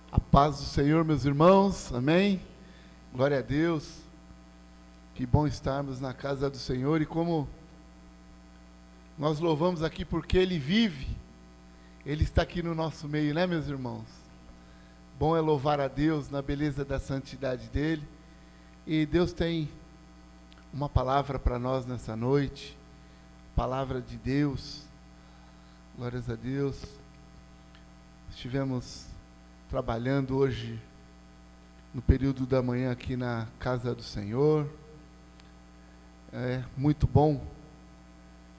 A paz do Senhor, meus irmãos, amém? Glória a Deus, que bom estarmos na casa do Senhor, e como nós louvamos aqui porque Ele vive, Ele está aqui no nosso meio, né, meus irmãos? Bom é louvar a Deus na beleza da santidade dEle, e Deus tem uma palavra para nós nessa noite, palavra de Deus, glórias a Deus. Estivemos trabalhando hoje no período da manhã aqui na casa do Senhor. É muito bom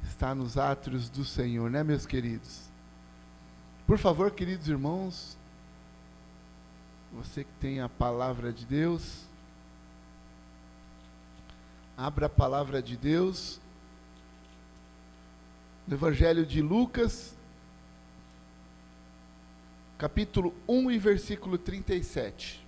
estar nos átrios do Senhor, né, meus queridos? Por favor, queridos irmãos, você que tem a palavra de Deus, abra a palavra de Deus no Evangelho de Lucas, capítulo 1 e versículo 37.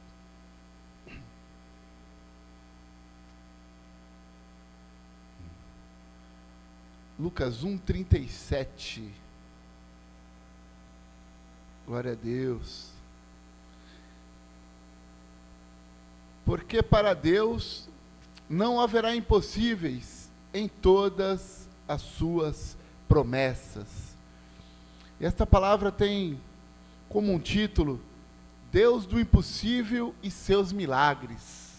Lucas 1, 37. Glória a Deus. Porque para Deus não haverá impossíveis em todas as suas promessas. E esta palavra tem como um título, Deus do impossível e seus milagres.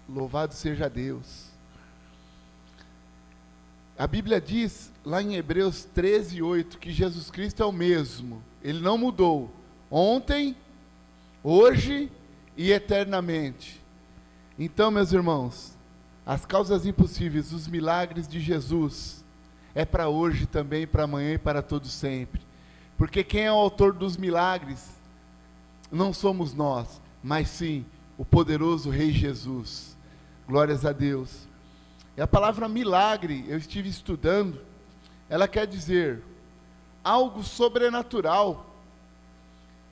Louvado seja Deus. A Bíblia diz, lá em Hebreus 13, 8, que Jesus Cristo é o mesmo. Ele não mudou. Ontem, hoje e eternamente. Então, meus irmãos, as causas impossíveis, os milagres de Jesus, é para hoje também, para amanhã e para todo sempre. Porque quem é o autor dos milagres não somos nós, mas sim o poderoso Rei Jesus. Glórias a Deus. E a palavra milagre, eu estive estudando, ela quer dizer algo sobrenatural,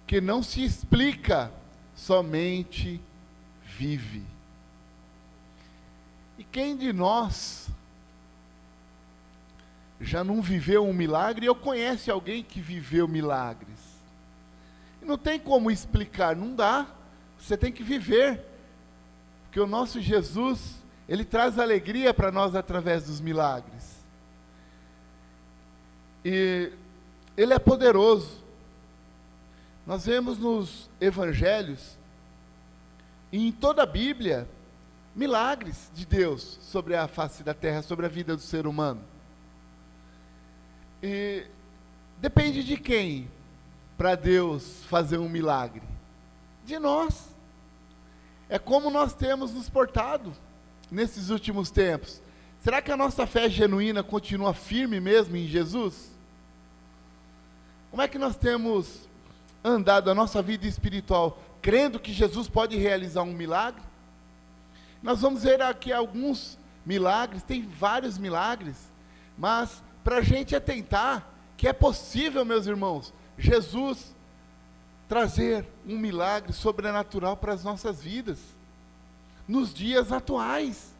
que não se explica, somente vive. E quem de nós já não viveu um milagre, ou conhece alguém que viveu milagres? E não tem como explicar, não dá, você tem que viver, porque o nosso Jesus, Ele traz alegria para nós através dos milagres, e Ele é poderoso. Nós vemos nos evangelhos, e em toda a Bíblia, milagres de Deus sobre a face da terra, sobre a vida do ser humano. E depende de quem para Deus fazer um milagre? De nós. É como nós temos nos portado nesses últimos tempos. Será que a nossa fé genuína continua firme mesmo em Jesus? Como é que nós temos andado a nossa vida espiritual, crendo que Jesus pode realizar um milagre? Nós vamos ver aqui alguns milagres, tem vários milagres, mas para a gente atentar que é possível, meus irmãos, Jesus trazer um milagre sobrenatural para as nossas vidas, nos dias atuais.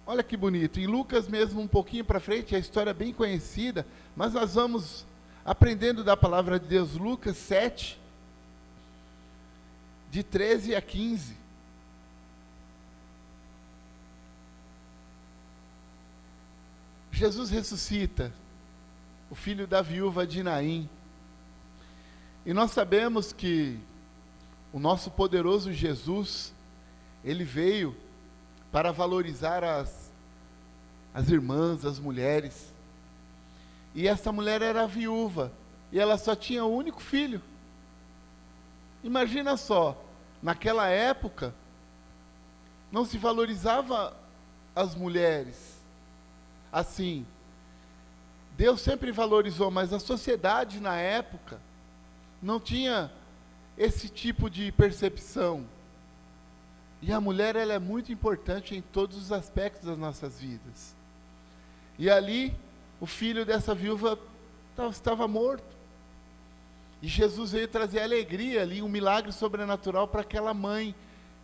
Olha que bonito, em Lucas mesmo, um pouquinho para frente, a história é bem conhecida, mas nós vamos aprendendo da palavra de Deus, Lucas 7, de 13 a 15. Jesus ressuscita o filho da viúva de Naim, e nós sabemos que o nosso poderoso Jesus, Ele veio para valorizar as irmãs, as mulheres, e essa mulher era viúva, e ela só tinha um único filho. Imagina só, naquela época, não se valorizava as mulheres assim. Deus sempre valorizou, mas a sociedade na época não tinha esse tipo de percepção. E a mulher, ela é muito importante em todos os aspectos das nossas vidas. E ali, o filho dessa viúva estava morto. E Jesus veio trazer alegria ali, um milagre sobrenatural para aquela mãe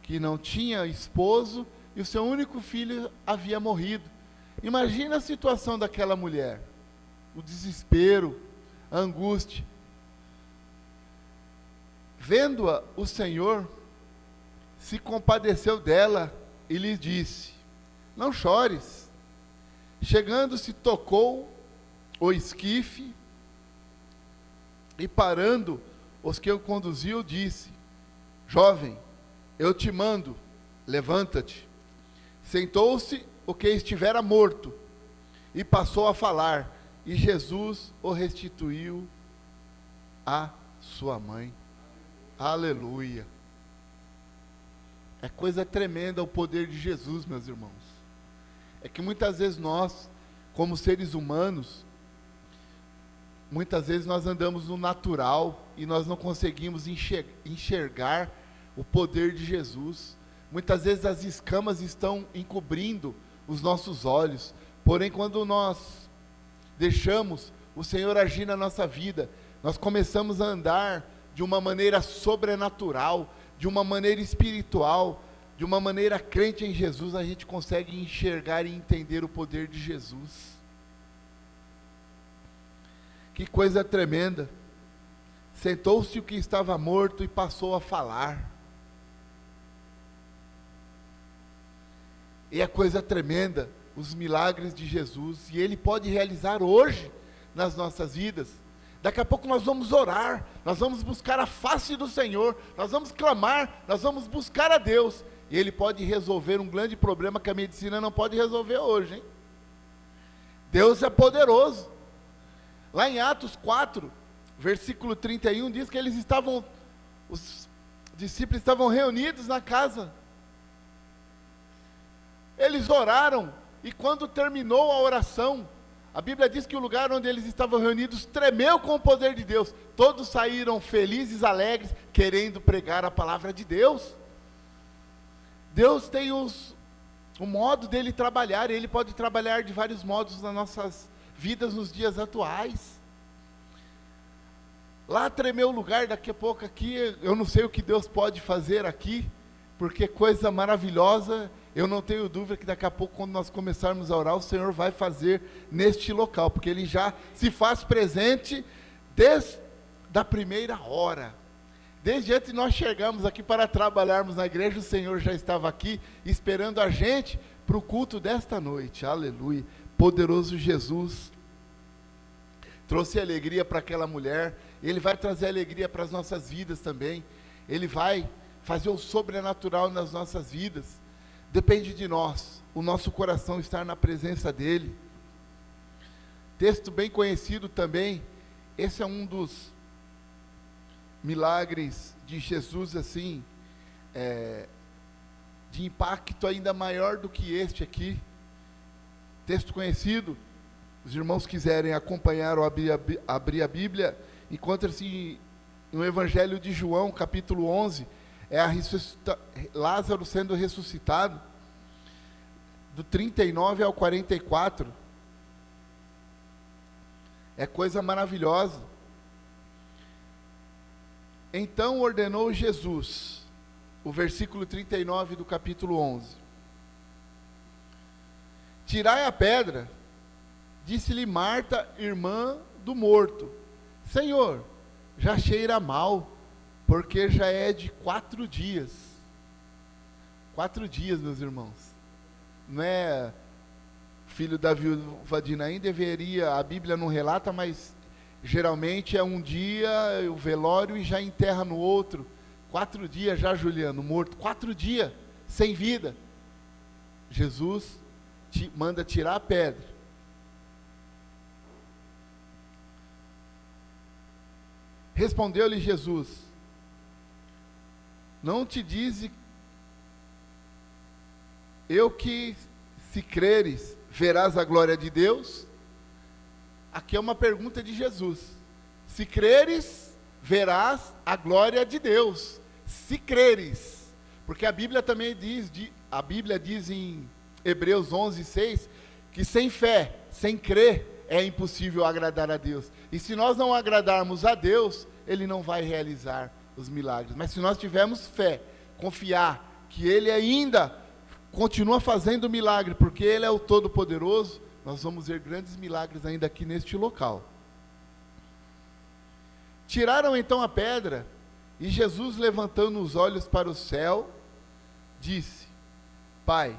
que não tinha esposo e o seu único filho havia morrido. Imagina a situação daquela mulher, o desespero, a angústia. Vendo-a, o Senhor se compadeceu dela e lhe disse: não chores. Chegando-se, tocou o esquife e, parando os que o conduziam, disse: jovem, eu te mando, levanta-te. Sentou-se o que estivera morto e passou a falar, e Jesus o restituiu à sua mãe. Aleluia. É coisa tremenda o poder de Jesus, meus irmãos. É que muitas vezes nós, como seres humanos, muitas vezes nós andamos no natural e nós não conseguimos enxergar o poder de Jesus. Muitas vezes as escamas estão encobrindo os nossos olhos, porém quando nós deixamos o Senhor agir na nossa vida, nós começamos a andar de uma maneira sobrenatural, de uma maneira espiritual, de uma maneira crente em Jesus, a gente consegue enxergar e entender o poder de Jesus. Que coisa tremenda. Sentou-se o que estava morto e passou a falar. E é coisa tremenda, os milagres de Jesus, e Ele pode realizar hoje nas nossas vidas. Daqui a pouco nós vamos orar, nós vamos buscar a face do Senhor, nós vamos clamar, nós vamos buscar a Deus, e Ele pode resolver um grande problema que a medicina não pode resolver hoje, hein? Deus é poderoso. Lá em Atos 4, versículo 31, diz que os discípulos estavam reunidos na casa. Eles oraram, e quando terminou a oração, a Bíblia diz que o lugar onde eles estavam reunidos tremeu com o poder de Deus. Todos saíram felizes, alegres, querendo pregar a palavra de Deus. Deus tem o modo dele trabalhar, Ele pode trabalhar de vários modos nas nossas vidas nos dias atuais. Lá tremeu o lugar, daqui a pouco aqui, eu não sei o que Deus pode fazer aqui, porque coisa maravilhosa. Eu não tenho dúvida que daqui a pouco, quando nós começarmos a orar, o Senhor vai fazer neste local, porque Ele já se faz presente desde a primeira hora. Desde antes de nós chegarmos aqui para trabalharmos na igreja, o Senhor já estava aqui, esperando a gente para o culto desta noite. Aleluia. Poderoso Jesus trouxe alegria para aquela mulher, Ele vai trazer alegria para as nossas vidas também. Ele vai fazer o sobrenatural nas nossas vidas. Depende de nós, o nosso coração estar na presença dEle. Texto bem conhecido também, esse é um dos milagres de Jesus, assim, de impacto ainda maior do que este aqui. Texto conhecido, os irmãos quiserem acompanhar ou abrir a Bíblia, encontra-se no Evangelho de João, capítulo 11, Lázaro sendo ressuscitado, do 39 ao 44, é coisa maravilhosa. Então ordenou Jesus, o versículo 39 do capítulo 11, tirai a pedra. Disse-lhe Marta, irmã do morto: Senhor, já cheira mal, porque já é de 4 dias. 4 dias, meus irmãos. Não é filho da viúva de Naim, a Bíblia não relata, mas geralmente é um dia, o velório, e já enterra no outro. 4 dias já, Juliano, morto. 4 dias, sem vida. Jesus manda tirar a pedra. Respondeu-lhe Jesus: não te dize eu que, se creres, verás a glória de Deus? Aqui é uma pergunta de Jesus. Se creres, verás a glória de Deus. Se creres, porque a Bíblia também diz em Hebreus 11:6, que sem fé, sem crer, é impossível agradar a Deus. E se nós não agradarmos a Deus, Ele não vai realizar os milagres. Mas se nós tivermos fé, confiar que Ele ainda continua fazendo milagre, porque Ele é o Todo-Poderoso, nós vamos ver grandes milagres ainda aqui neste local. Tiraram então a pedra, e Jesus, levantando os olhos para o céu, disse: Pai,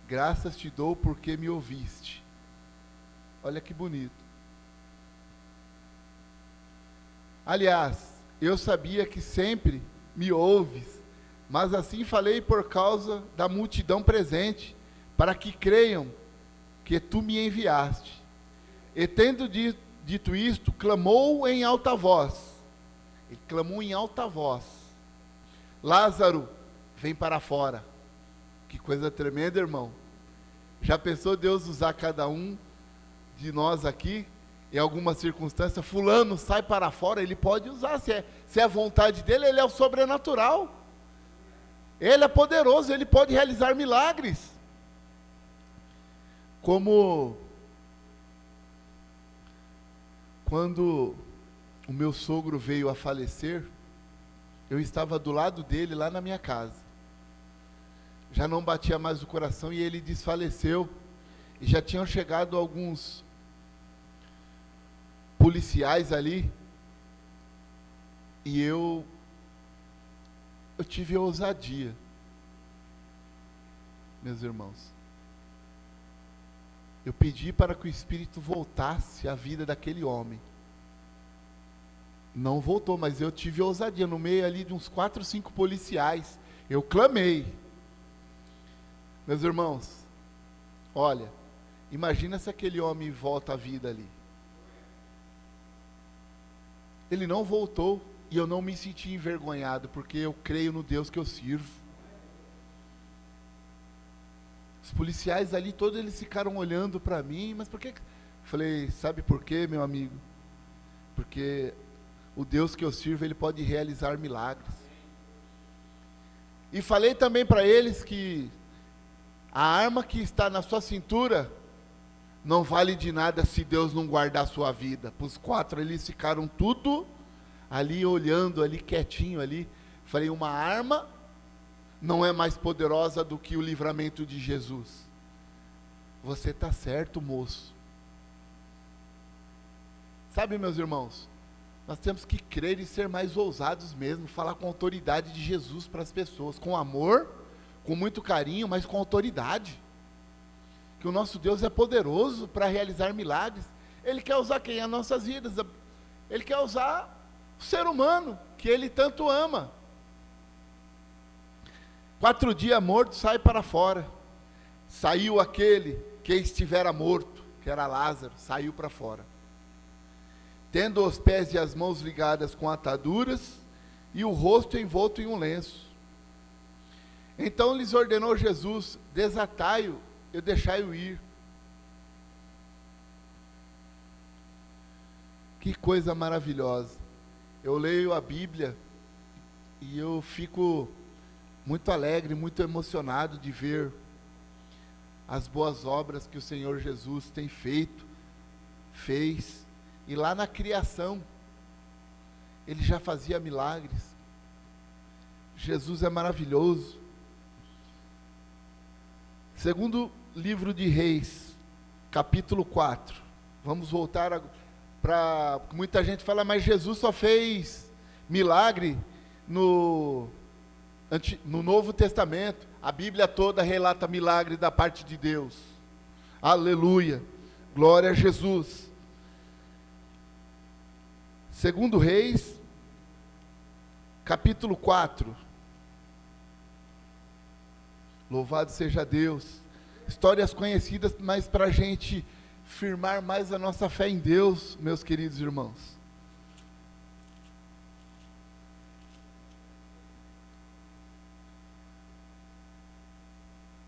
graças te dou porque me ouviste. Olha que bonito. Aliás, eu sabia que sempre me ouves, mas assim falei por causa da multidão presente, para que creiam que tu me enviaste. E tendo dito isto, clamou em alta voz. Ele clamou em alta voz: Lázaro, vem para fora. Que coisa tremenda, irmão. Já pensou Deus usar cada um de nós aqui, em alguma circunstância? Fulano, sai para fora. Ele pode usar, se é a vontade dele. Ele é o sobrenatural. Ele é poderoso, ele pode realizar milagres. Como quando o meu sogro veio a falecer, eu estava do lado dele lá na minha casa. Já não batia mais o coração e ele desfaleceu. E já tinham chegado alguns policiais ali. E eu tive a ousadia, meus irmãos. Eu pedi para que o Espírito voltasse à vida daquele homem. Não voltou, mas eu tive a ousadia. No meio ali de uns 4, 5 policiais, eu clamei. Meus irmãos, olha, imagina se aquele homem volta à vida ali. Ele não voltou, e eu não me senti envergonhado, porque eu creio no Deus que eu sirvo. Os policiais ali, todos eles ficaram olhando para mim, mas por que? Falei, sabe por quê, meu amigo? Porque o Deus que eu sirvo, ele pode realizar milagres. E falei também para eles que a arma que está na sua cintura não vale de nada se Deus não guardar a sua vida. Para os 4, eles ficaram tudo ali olhando, ali quietinho ali. Falei, uma arma não é mais poderosa do que o livramento de Jesus. Você está certo, moço. Sabe, meus irmãos, nós temos que crer e ser mais ousados mesmo, falar com a autoridade de Jesus para as pessoas, com amor, com muito carinho, mas com autoridade. Que o nosso Deus é poderoso para realizar milagres. Ele quer usar quem? As nossas vidas. Ele quer usar o ser humano, que ele tanto ama. 4 dias morto, sai para fora. Saiu aquele que estivera morto, que era Lázaro, saiu para fora. Tendo os pés e as mãos ligadas com ataduras, e o rosto envolto em um lenço. Então lhes ordenou Jesus: desatai-o e deixai-o ir. Que coisa maravilhosa. Eu leio a Bíblia e eu fico muito alegre, muito emocionado de ver as boas obras que o Senhor Jesus tem fez, e lá na criação, ele já fazia milagres. Jesus é maravilhoso. Segundo livro de Reis, capítulo 4, vamos voltar para, muita gente fala, mas Jesus só fez milagre no Novo Testamento. A Bíblia toda relata milagres da parte de Deus. Aleluia, glória a Jesus. Segundo Reis, capítulo 4. Louvado seja Deus. Histórias conhecidas, mas para a gente firmar mais a nossa fé em Deus, meus queridos irmãos.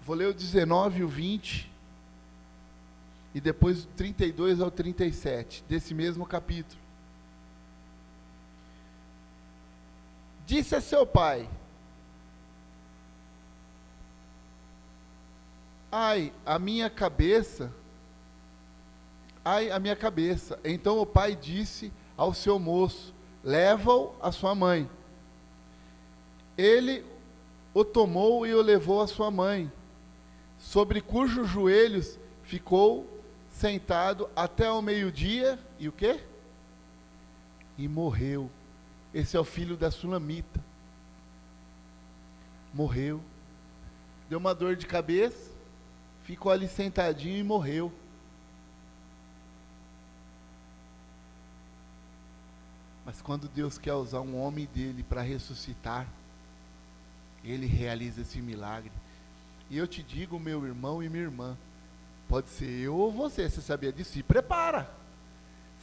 Vou ler o 19 e o 20, e depois o 32 ao 37, desse mesmo capítulo. Disse a seu pai: ai, a minha cabeça. Ai, a minha cabeça. Então o pai disse ao seu moço: leva-o à sua mãe. Ele o tomou e o levou à sua mãe, sobre cujos joelhos ficou sentado até o meio-dia, e o quê? E morreu. Esse é o filho da sunamita. Morreu. Deu uma dor de cabeça, ficou ali sentadinho e morreu. Mas quando Deus quer usar um homem dele para ressuscitar, Ele realiza esse milagre. E eu te digo, meu irmão e minha irmã, pode ser eu ou você sabia disso? Se prepara.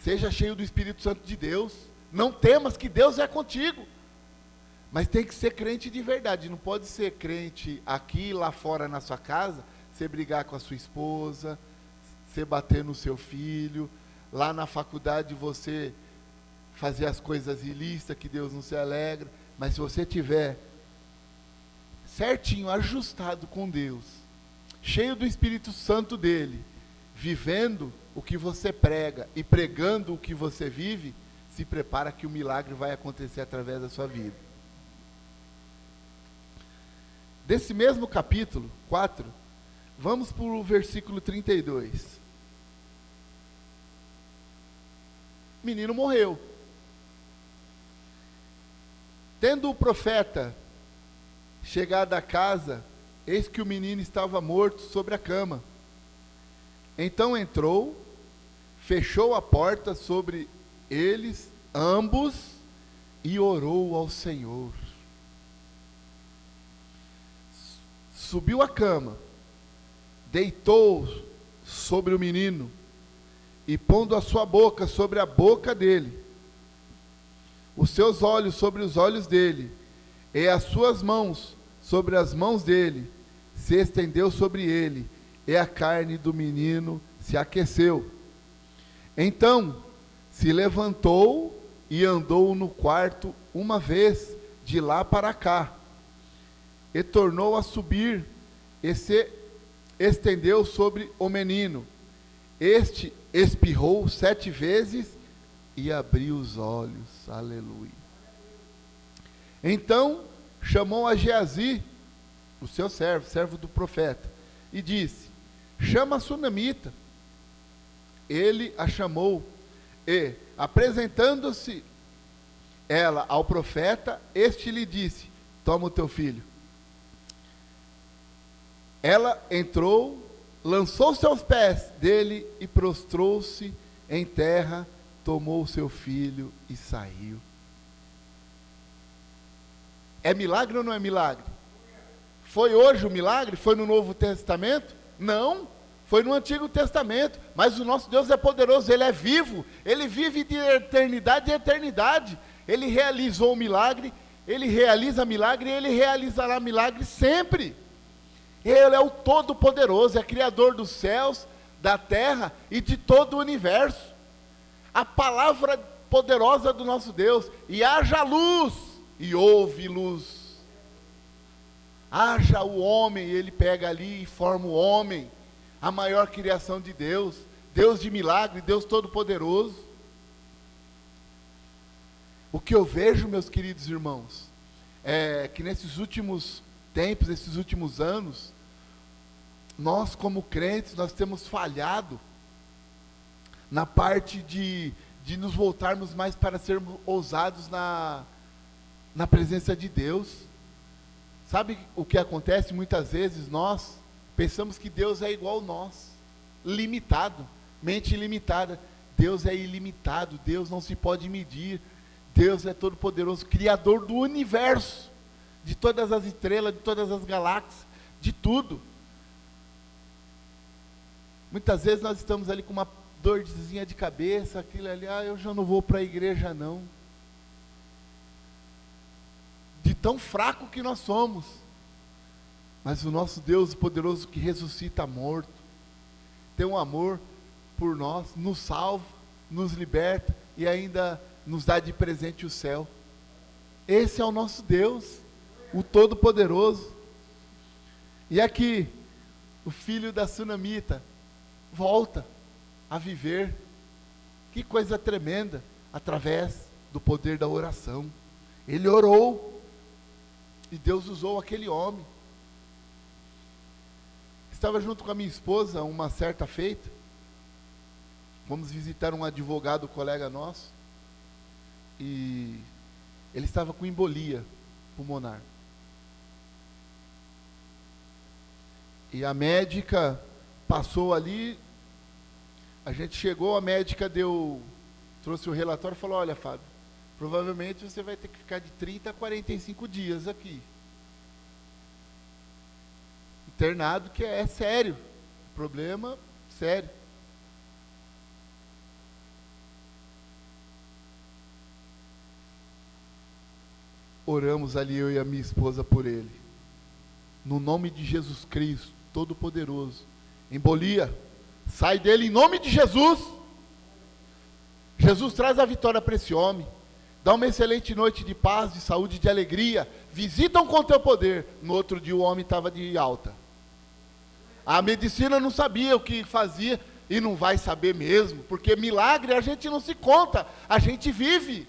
Seja cheio do Espírito Santo de Deus. Não temas que Deus é contigo. Mas tem que ser crente de verdade. Não pode ser crente aqui e lá fora na sua casa, você brigar com a sua esposa, você bater no seu filho, lá na faculdade você fazer as coisas ilícitas que Deus não se alegra. Mas se você tiver certinho, ajustado com Deus, cheio do Espírito Santo dele, vivendo o que você prega e pregando o que você vive, se prepara que o milagre vai acontecer através da sua vida. Desse mesmo capítulo 4, vamos para o versículo 32. O menino morreu. Tendo o profeta chegado à casa, eis que o menino estava morto sobre a cama. Então entrou, fechou a porta sobre eles ambos e orou ao Senhor. Subiu à cama, deitou sobre o menino e pondo a sua boca sobre a boca dele, os seus olhos sobre os olhos dele, e as suas mãos sobre as mãos dele, se estendeu sobre ele, e a carne do menino se aqueceu. Então se levantou e andou no quarto uma vez, de lá para cá, e tornou a subir, e se estendeu sobre o menino. Este espirrou 7 vezes e abriu os olhos. Aleluia. Então chamou a Geazi, o seu servo, servo do profeta, e disse: chama a sunamita. Ele a chamou, e apresentando-se ela ao profeta, este lhe disse: toma o teu filho. Ela entrou, lançou-se aos pés dele e prostrou-se em terra, tomou o seu filho e saiu. É milagre ou não é milagre? Foi hoje o milagre? Foi no Novo Testamento? Não, foi no Antigo Testamento. Mas o nosso Deus é poderoso, Ele é vivo, Ele vive de eternidade em eternidade. Ele realizou o milagre, Ele realiza milagre e Ele realizará milagre sempre. Ele é o Todo-Poderoso, é Criador dos céus, da terra e de todo o universo. A palavra poderosa do nosso Deus: e haja luz, e houve luz. Haja o homem, ele pega ali e forma o homem, a maior criação de Deus, Deus de milagre, Deus Todo-Poderoso. O que eu vejo, meus queridos irmãos, é que nesses últimos tempos, esses últimos anos, nós como crentes, nós temos falhado na parte de nos voltarmos mais para sermos ousados na presença de Deus. Sabe o que acontece? Muitas vezes nós pensamos que Deus é igual a nós, limitado, mente ilimitada. Deus é ilimitado, Deus não se pode medir, Deus é todo poderoso, Criador do universo, de todas as estrelas, de todas as galáxias, de tudo. Muitas vezes nós estamos ali com uma dorzinha de cabeça, aquilo ali, eu já não vou para a igreja não. De tão fraco que nós somos. Mas o nosso Deus poderoso, que ressuscita morto, tem um amor por nós, nos salva, nos liberta e ainda nos dá de presente o céu. Esse é o nosso Deus, o Todo-Poderoso. E aqui, o filho da sunamita volta a viver. Que coisa tremenda, através do poder da oração. Ele orou, e Deus usou aquele homem. Estava junto com a minha esposa uma certa feita, fomos visitar um advogado, colega nosso, e Ele estava com embolia pulmonar. E a médica passou ali, a gente chegou, a médica trouxe o relatório e falou: olha, Fábio, provavelmente você vai ter que ficar de 30 a 45 dias aqui. Internado, que é sério, problema sério. Oramos ali, eu e a minha esposa, por ele. No nome de Jesus Cristo, Todo-Poderoso. Embolia, sai dele em nome de Jesus. Jesus traz a vitória para esse homem. Dá uma excelente noite de paz, de saúde, de alegria. Visitam com teu poder. No outro dia o homem estava de alta. A medicina não sabia o que fazia e não vai saber mesmo, porque milagre a gente não se conta, a gente vive.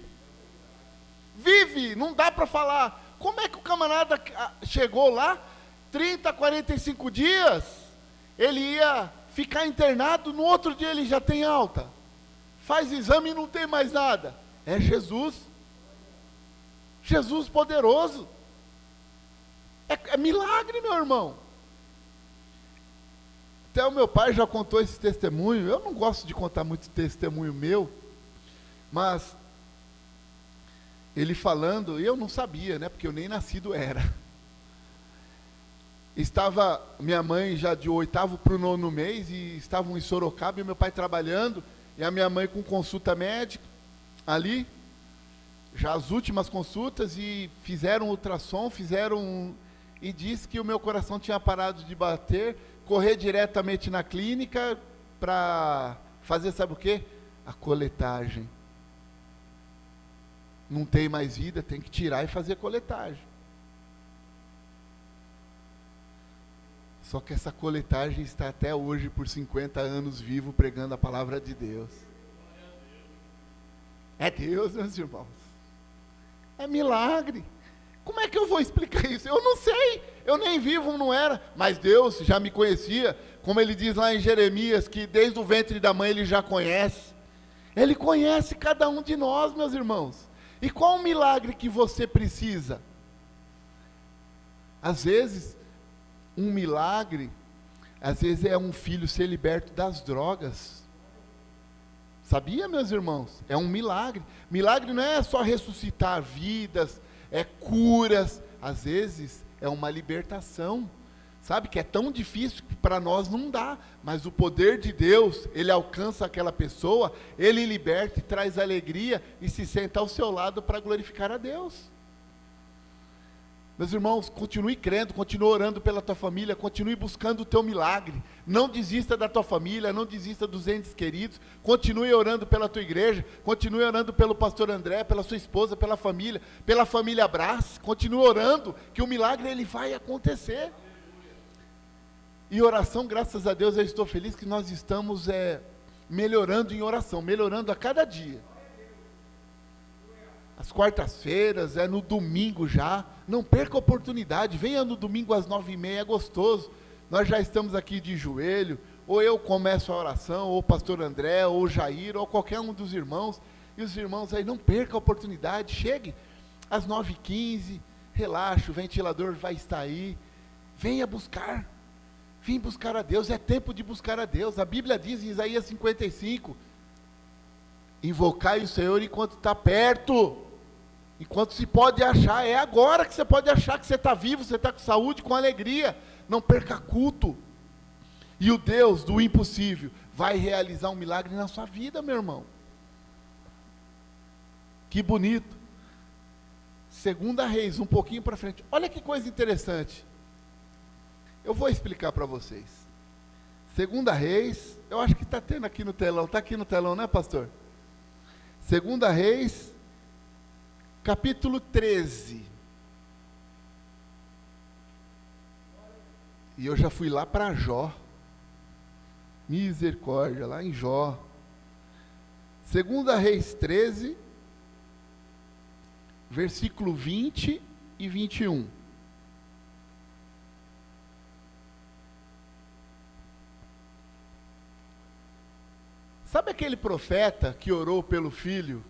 Vive, não dá para falar. Como é que o camarada chegou lá, 30, 45 dias, ele ia ficar internado, no outro dia ele já tem alta. Faz exame e não tem mais nada. É Jesus. Jesus poderoso. É milagre, meu irmão. Até o meu pai já contou esse testemunho. Eu não gosto de contar muito testemunho meu, mas ele falando, eu não sabia, né, porque eu nem nascido era. Estava minha mãe já de 8º para o 9º mês, e estavam em Sorocaba, e meu pai trabalhando, e a minha mãe com consulta médica, ali, já as últimas consultas, e fizeram ultrassom, e disse que o meu coração tinha parado de bater, correr diretamente na clínica, para fazer, sabe o quê? A coletagem. Não tem mais vida, tem que tirar e fazer coletagem. Só que essa coletagem está até hoje, por 50 anos, vivo, pregando a palavra de Deus. É Deus, meus irmãos. É milagre. Como é que eu vou explicar isso? Eu não sei. Eu nem vivo, não era. Mas Deus já me conhecia. Como ele diz lá em Jeremias, que desde o ventre da mãe ele já conhece. Ele conhece cada um de nós, meus irmãos. E qual o milagre que você precisa? Às vezes, um milagre, às vezes é um filho ser liberto das drogas. Sabia, meus irmãos? É um milagre. Milagre não é só ressuscitar vidas, é curas. Às vezes é uma libertação. Sabe que é tão difícil que para nós não dá, mas o poder de Deus, ele alcança aquela pessoa, ele liberta e traz alegria e se senta ao seu lado para glorificar a Deus. Meus irmãos, continue crendo, continue orando pela tua família, continue buscando o teu milagre. Não desista da tua família, não desista dos entes queridos. Continue orando pela tua igreja, continue orando pelo pastor André, pela sua esposa, pela família Brás. Continue orando, que o milagre ele vai acontecer. E oração, graças a Deus, eu estou feliz que nós estamos melhorando em oração, melhorando a cada dia. Às quartas-feiras, no domingo já, não perca a oportunidade, venha no domingo às 9h30, é gostoso, nós já estamos aqui de joelho, ou eu começo a oração, ou o pastor André, ou o Jair, ou qualquer um dos irmãos, e os irmãos aí, não perca a oportunidade, chegue às 9h15, relaxa, o ventilador vai estar aí, venha buscar, vem buscar a Deus, é tempo de buscar a Deus, a Bíblia diz em Isaías 55, invocai o Senhor enquanto está perto, enquanto se pode achar, é agora que você pode achar que você está vivo, você está com saúde, com alegria, não perca culto, e o Deus do impossível vai realizar um milagre na sua vida, meu irmão. Que bonito. 2 Reis, um pouquinho para frente, olha que coisa interessante, eu vou explicar para vocês. 2 Reis, eu acho que está tendo aqui no telão, está aqui no telão, né, pastor? 2 Reis, capítulo 13. E eu já fui lá para Jó. Misericórdia, lá em Jó. 2 Reis 13, versículo 20 e 21. Sabe aquele profeta que orou pelo filho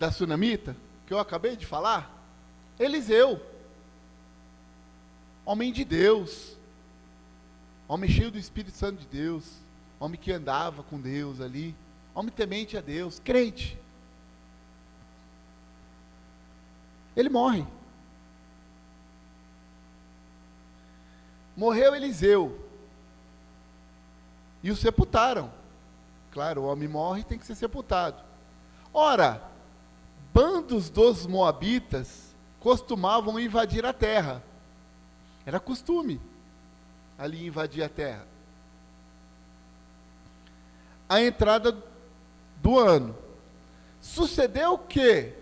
da sunamita, que eu acabei de falar? Eliseu, homem de Deus, homem cheio do Espírito Santo de Deus, homem que andava com Deus ali, homem temente a Deus, crente. Ele morre. Morreu Eliseu, e o sepultaram. Claro, o homem morre e tem que ser sepultado. Ora, bandos dos moabitas costumavam invadir a terra. Era costume ali invadir a terra. A entrada do ano. Sucedeu que,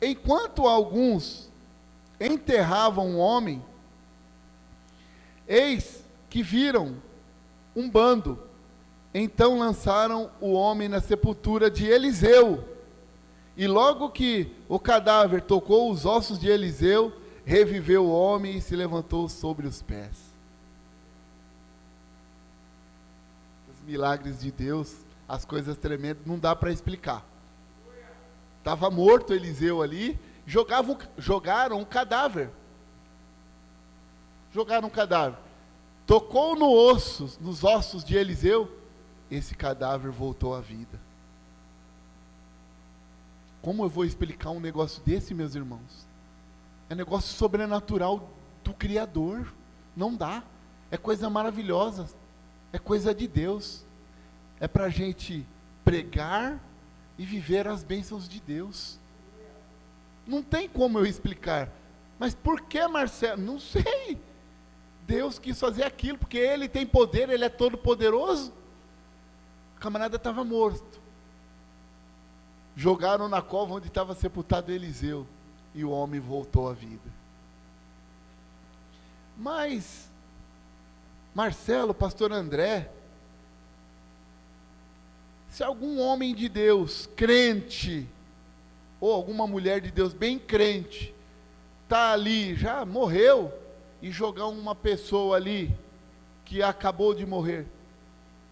enquanto alguns enterravam um homem, eis que viram um bando. Então lançaram o homem na sepultura de Eliseu. E logo que o cadáver tocou os ossos de Eliseu, reviveu o homem e se levantou sobre os pés. Os milagres de Deus, as coisas tremendas, não dá para explicar. Estava morto Eliseu ali, jogaram um cadáver. Jogaram um cadáver. Tocou nos ossos de Eliseu, esse cadáver voltou à vida. Como eu vou explicar um negócio desse, meus irmãos? É negócio sobrenatural do Criador. Não dá. É coisa maravilhosa. É coisa de Deus. É para a gente pregar e viver as bênçãos de Deus. Não tem como eu explicar. Mas por que, Marcelo? Não sei. Deus quis fazer aquilo, porque Ele tem poder, Ele é todo poderoso. O camarada estava morto. Jogaram na cova onde estava sepultado Eliseu. E o homem voltou à vida. Mas, Marcelo, pastor André, se algum homem de Deus, crente, ou alguma mulher de Deus bem crente, está ali, já morreu, e jogar uma pessoa ali, que acabou de morrer,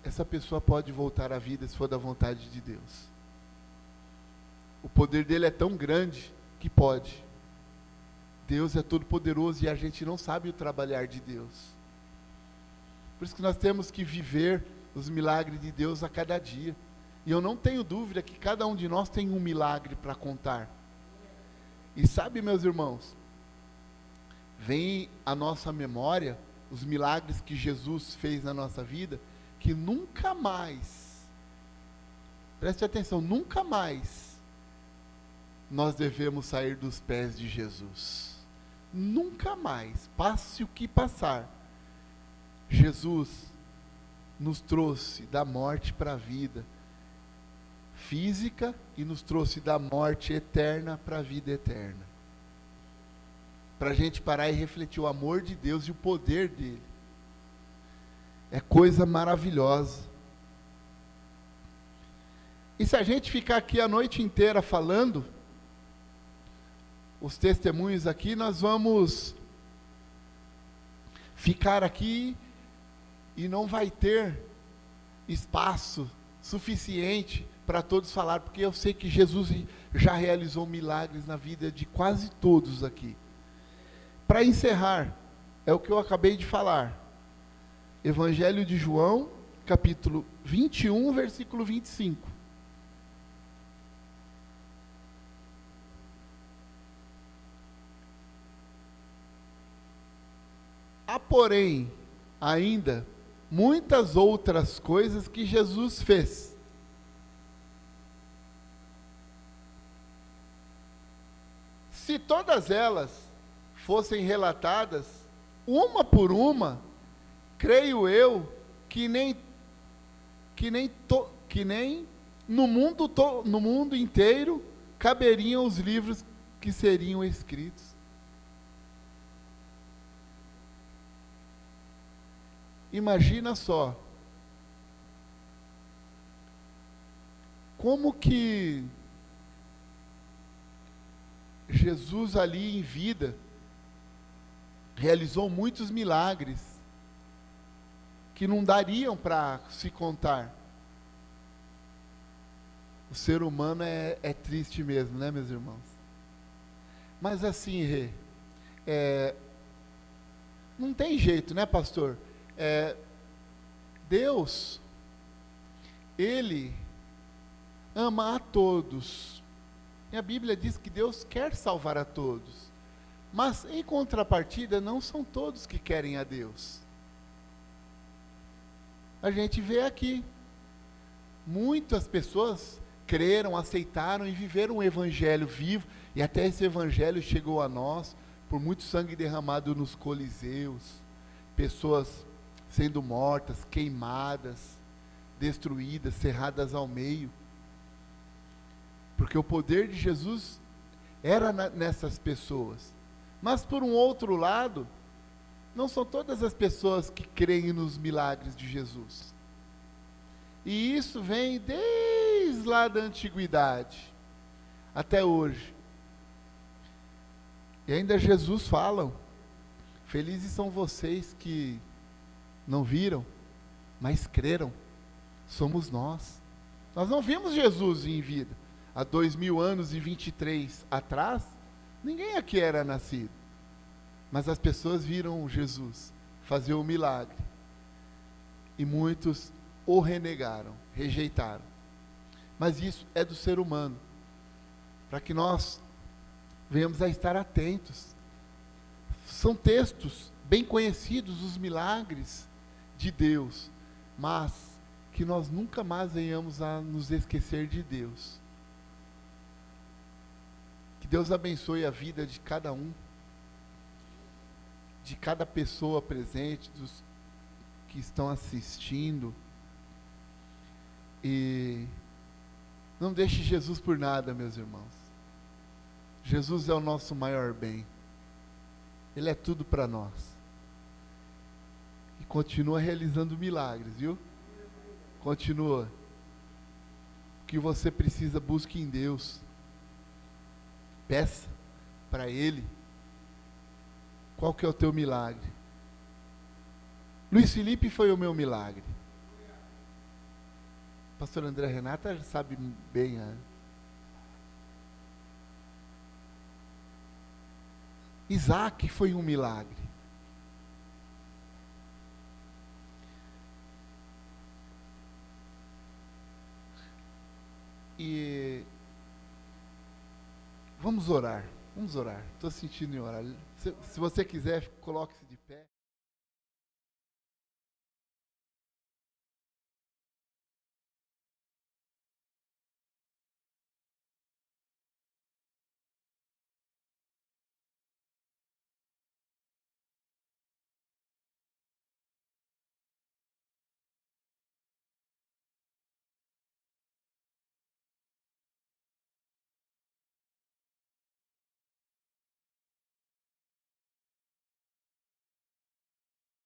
essa pessoa pode voltar à vida, se for da vontade de Deus. O poder dele é tão grande, que pode. Deus é todo poderoso, e a gente não sabe o trabalhar de Deus. Por isso que nós temos que viver os milagres de Deus a cada dia. E eu não tenho dúvida que cada um de nós tem um milagre para contar. E sabe, meus irmãos, vem à nossa memória os milagres que Jesus fez na nossa vida, que nunca mais, preste atenção, nunca mais nós devemos sair dos pés de Jesus. Nunca mais, passe o que passar. Jesus nos trouxe da morte para a vida física e nos trouxe da morte eterna para a vida eterna. Para a gente parar e refletir o amor de Deus e o poder dele. É coisa maravilhosa. E se a gente ficar aqui a noite inteira falando, os testemunhos aqui, nós vamos ficar aqui e não vai ter espaço suficiente para todos falar, porque eu sei que Jesus já realizou milagres na vida de quase todos aqui. Para encerrar, é o que eu acabei de falar. Evangelho de João, capítulo 21, versículo 25. Há, porém, ainda muitas outras coisas que Jesus fez. Se todas elas fossem relatadas, uma por uma, creio eu que nem no mundo inteiro caberiam os livros que seriam escritos. Imagina só, como que Jesus ali em vida realizou muitos milagres que não dariam para se contar. O ser humano é triste mesmo, né, meus irmãos? Mas assim, Rê, não tem jeito, né, pastor? Deus, Ele ama a todos. E a Bíblia diz que Deus quer salvar a todos. Mas, em contrapartida, não são todos que querem a Deus. A gente vê aqui, muitas pessoas creram, aceitaram e viveram um evangelho vivo, e até esse evangelho chegou a nós, por muito sangue derramado nos coliseus, pessoas sendo mortas, queimadas, destruídas, cerradas ao meio, porque o poder de Jesus era nessas pessoas. Mas por um outro lado, não são todas as pessoas que creem nos milagres de Jesus. E isso vem desde lá da antiguidade até hoje. E ainda Jesus fala: felizes são vocês que não viram, mas creram. Somos nós. Nós não vimos Jesus em vida. Há 2000 anos e 23 atrás, ninguém aqui era nascido. Mas as pessoas viram Jesus fazer o milagre. E muitos o renegaram, rejeitaram. Mas isso é do ser humano. Para que nós venhamos a estar atentos. São textos bem conhecidos, os milagres de Deus. Mas que nós nunca mais venhamos a nos esquecer de Deus. Que Deus abençoe a vida de cada um, de cada pessoa presente, dos que estão assistindo. E não deixe Jesus por nada, meus irmãos. Jesus é o nosso maior bem. Ele é tudo para nós. E continua realizando milagres, viu? Continua. O que você precisa, busque em Deus. Peça para Ele. Qual que é o teu milagre? Luiz Felipe foi o meu milagre. Pastor André Renata sabe bem. Isaac foi um milagre. E vamos orar. Estou sentindo em orar. Se você quiser, coloque-se de pé.